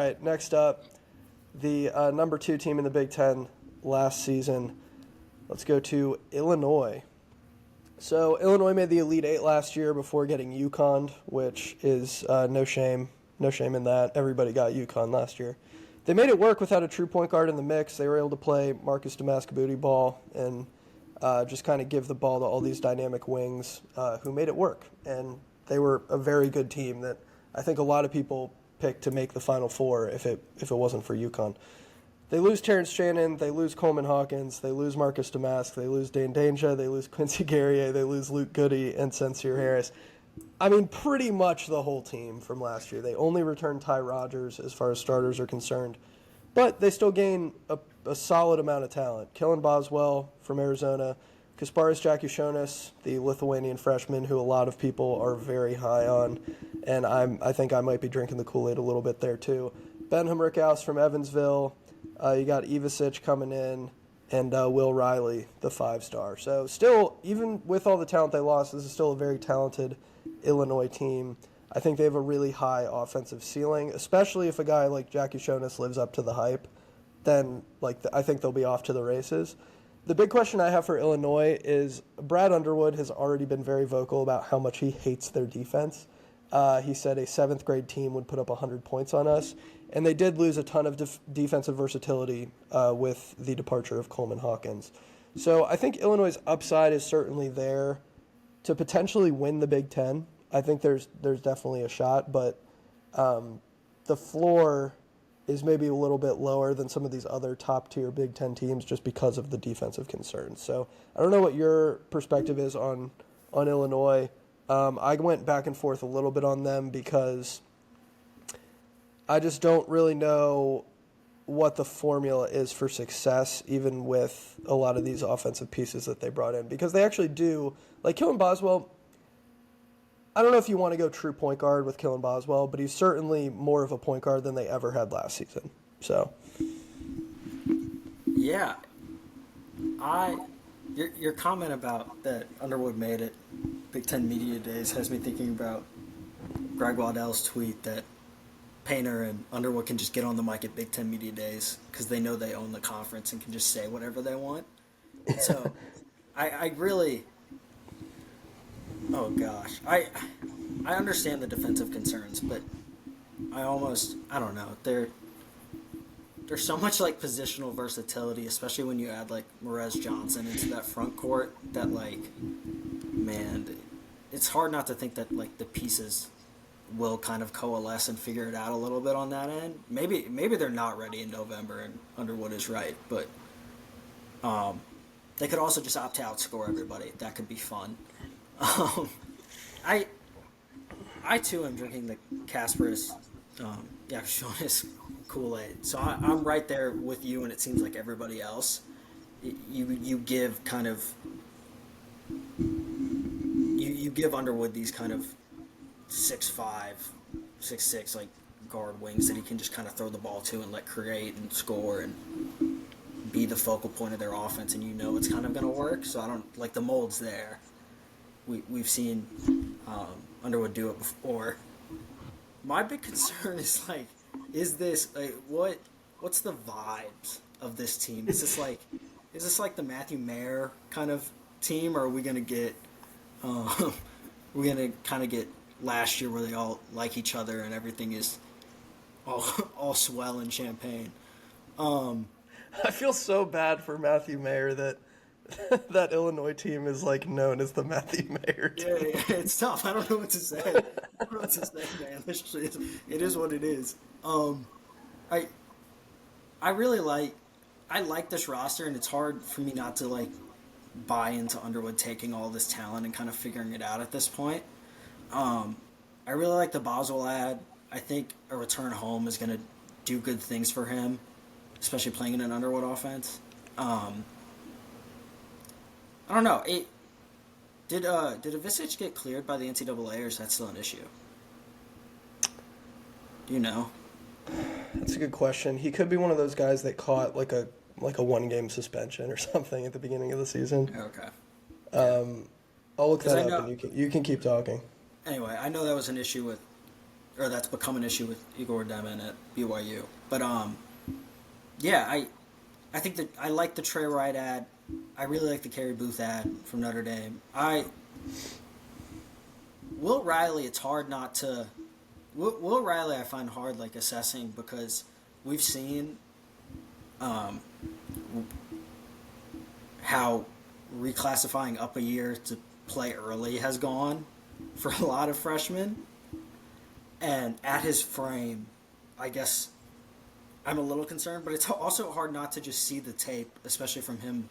right, next up, the number 2 team in the Big Ten last season. Let's go to Illinois. So Illinois made the Elite Eight last year before getting UConn, which is no shame in that. Everybody got UConn last year. They made it work without a true point guard in the mix. They were able to play Marcus Damascus booty ball and just kind of give the ball to all these dynamic wings who made it work. And they were a very good team that I think a lot of people picked to make the Final Four if it wasn't for UConn. They lose Terrence Shannon, they lose Coleman Hawkins, they lose Marcus Damascus, they lose Dane Danger, they lose Quincy Guerrier, they lose Luke Goody and Sincere Harris. I mean, pretty much the whole team from last year. They only returned Ty Rodgers as far as starters are concerned. But they still gain a solid amount of talent. Kellen Boswell from Arizona, Kasparis Jakushonis, the Lithuanian freshman who a lot of people are very high on, and I think I might be drinking the Kool-Aid a little bit there too. Ben Hamrickhouse from Evansville. You got Ivasic coming in, and Will Riley, the 5-star. So still, even with all the talent they lost, this is still a very talented Illinois team. I think they have a really high offensive ceiling, especially if a guy like Jackie Shonis lives up to the hype. Then I think they'll be off to the races. The big question I have for Illinois is Brad Underwood has already been very vocal about how much he hates their defense. He said a 7th grade team would put up 100 points on us. And they did lose a ton of defensive versatility with the departure of Coleman Hawkins. So I think Illinois' upside is certainly there to potentially win the Big Ten. I think there's definitely a shot, but the floor is maybe a little bit lower than some of these other top-tier Big Ten teams just because of the defensive concerns. So I don't know what your perspective is on Illinois. I went back and forth a little bit on them because I just don't really know what the formula is for success, even with a lot of these offensive pieces that they brought in. Because they actually do, like Kellen Boswell, I don't know if you want to go true point guard with Kellen Boswell, but he's certainly more of a point guard than they ever had last season. So, yeah, your comment about that Underwood made it Big Ten Media Days has me thinking about Greg Waddell's tweet that Painter and Underwood can just get on the mic at Big Ten Media Days because they know they own the conference and can just say whatever they want. So, I really, oh gosh, I understand the defensive concerns, but I don't know. There's so much like positional versatility, especially when you add like Morez Johnson into that front court. That man, it's hard not to think that like the pieces will kind of coalesce and figure it out a little bit on that end. Maybe they're not ready in November, and Underwood is right, but they could also just opt to outscore everybody. That could be fun. I too am drinking the Kasparis Jakushonis Kool-Aid, so I'm right there with you, and it seems like everybody else. You give kind of you give Underwood these kind of 6'5", 6'6", like guard wings that he can just kind of throw the ball to and let create and score and be the focal point of their offense, and you know it's kind of going to work. So I don't like the mold's there. We've seen Underwood do it before. My big concern is like, is this like what's the vibes of this team? Is this like the Matthew Mayer kind of team, or are we gonna get we're gonna kind of get last year where they all like each other and everything is all swell and champagne? I feel so bad for Matthew Mayer that that Illinois team is like known as the Matthew Mayer team. Yeah, it's tough. I don't know what to say. I don't know what to say, man. It is what it is. I really like this roster, and it's hard for me not to like buy into Underwood taking all this talent and kind of figuring it out at this point. I really like the Boswell ad. I think a return home is going to do good things for him, especially playing in an Underwood offense. I don't know. Did Ivasic get cleared by the NCAA, or is that still an issue? Do you know? That's a good question. He could be one of those guys that caught like a 1-game suspension or something at the beginning of the season. Okay. I'll look that up, and you can keep talking. Anyway, I know that was an issue with or that's become an issue with Igor Demon at BYU. But yeah, I think that I like the Trey Wright ad. I really like the Kerry Booth ad from Notre Dame. I Will Riley. It's hard not to. Will Riley, I find hard like assessing because we've seen um, how reclassifying up a year to play early has gone for a lot of freshmen. And at his frame, I guess I'm a little concerned, but it's also hard not to just see the tape, especially from him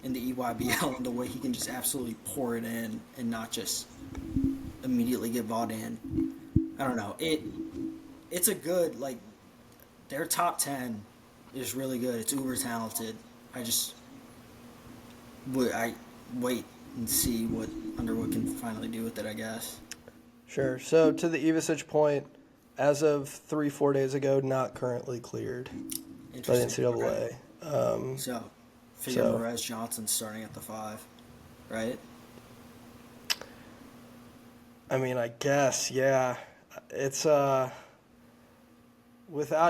in the EYBL, and the way he can just absolutely pour it in and not just immediately get bought in. I don't know. It's a good, like, their top 10 is really good. It's uber talented. I wait and see what Underwood can finally do with it, I guess. Sure. So to the Ivisic point, as of 3-4 days ago, not currently cleared by the NCAA. Okay. So, figure Perez Johnson starting at the 5, right? I mean, I guess, yeah. It's without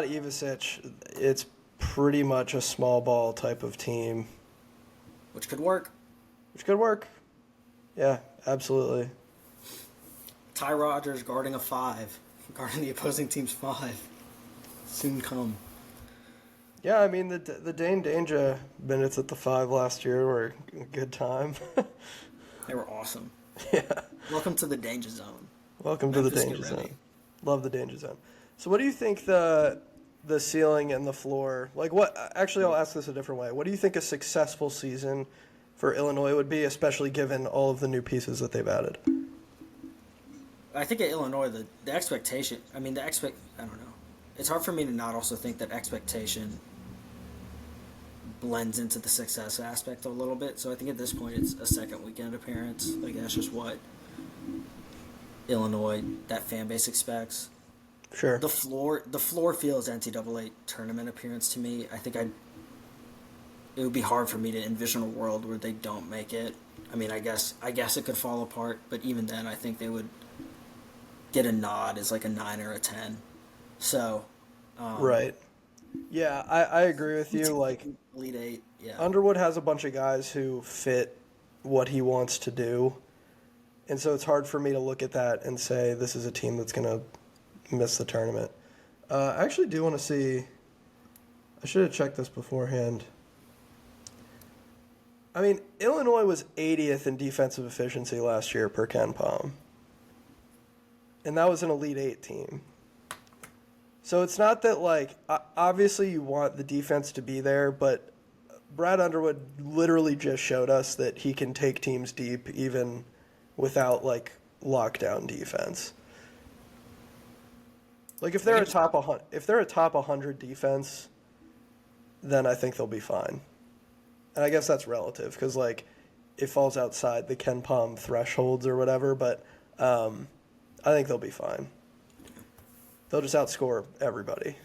Ivisic, it's pretty much a small ball type of team. Which could work. Yeah, absolutely. Ty Rogers guarding a 5, guarding the opposing team's 5. Soon come. Yeah, I mean, the Dane Danger minutes at the 5 last year were a good time. They were awesome. Yeah. Welcome to the danger zone. Welcome to the danger zone. Love the danger zone. So what do you think the ceiling and the floor, like what, actually I'll ask this a different way. What do you think a successful season for Illinois would be, especially given all of the new pieces that they've added? I think at Illinois, the expectation, I don't know. It's hard for me to not also think that expectation blends into the success aspect a little bit. So I think at this point it's a second weekend appearance. Like, that's just what Illinois, that fan base expects. Sure. The floor feels NCAA tournament appearance to me. I think it would be hard for me to envision a world where they don't make it. I mean, I guess it could fall apart, but even then, I think they would get a nod as like a 9 or a 10. So, right. Yeah, I agree with you. Like, Elite 8, yeah. Underwood has a bunch of guys who fit what he wants to do, and so it's hard for me to look at that and say this is a team that's going to miss the tournament. I actually do want to see. I should have checked this beforehand. I mean, Illinois was 80th in defensive efficiency last year per Ken Palm. And that was an Elite 8 team. So it's not that, like, obviously you want the defense to be there, but Brad Underwood literally just showed us that he can take teams deep even without, like, lockdown defense. Like, if they're a top 100 defense, then I think they'll be fine. And I guess that's relative because, like, it falls outside the Ken Palm thresholds or whatever, but I think they'll be fine. They'll just outscore everybody.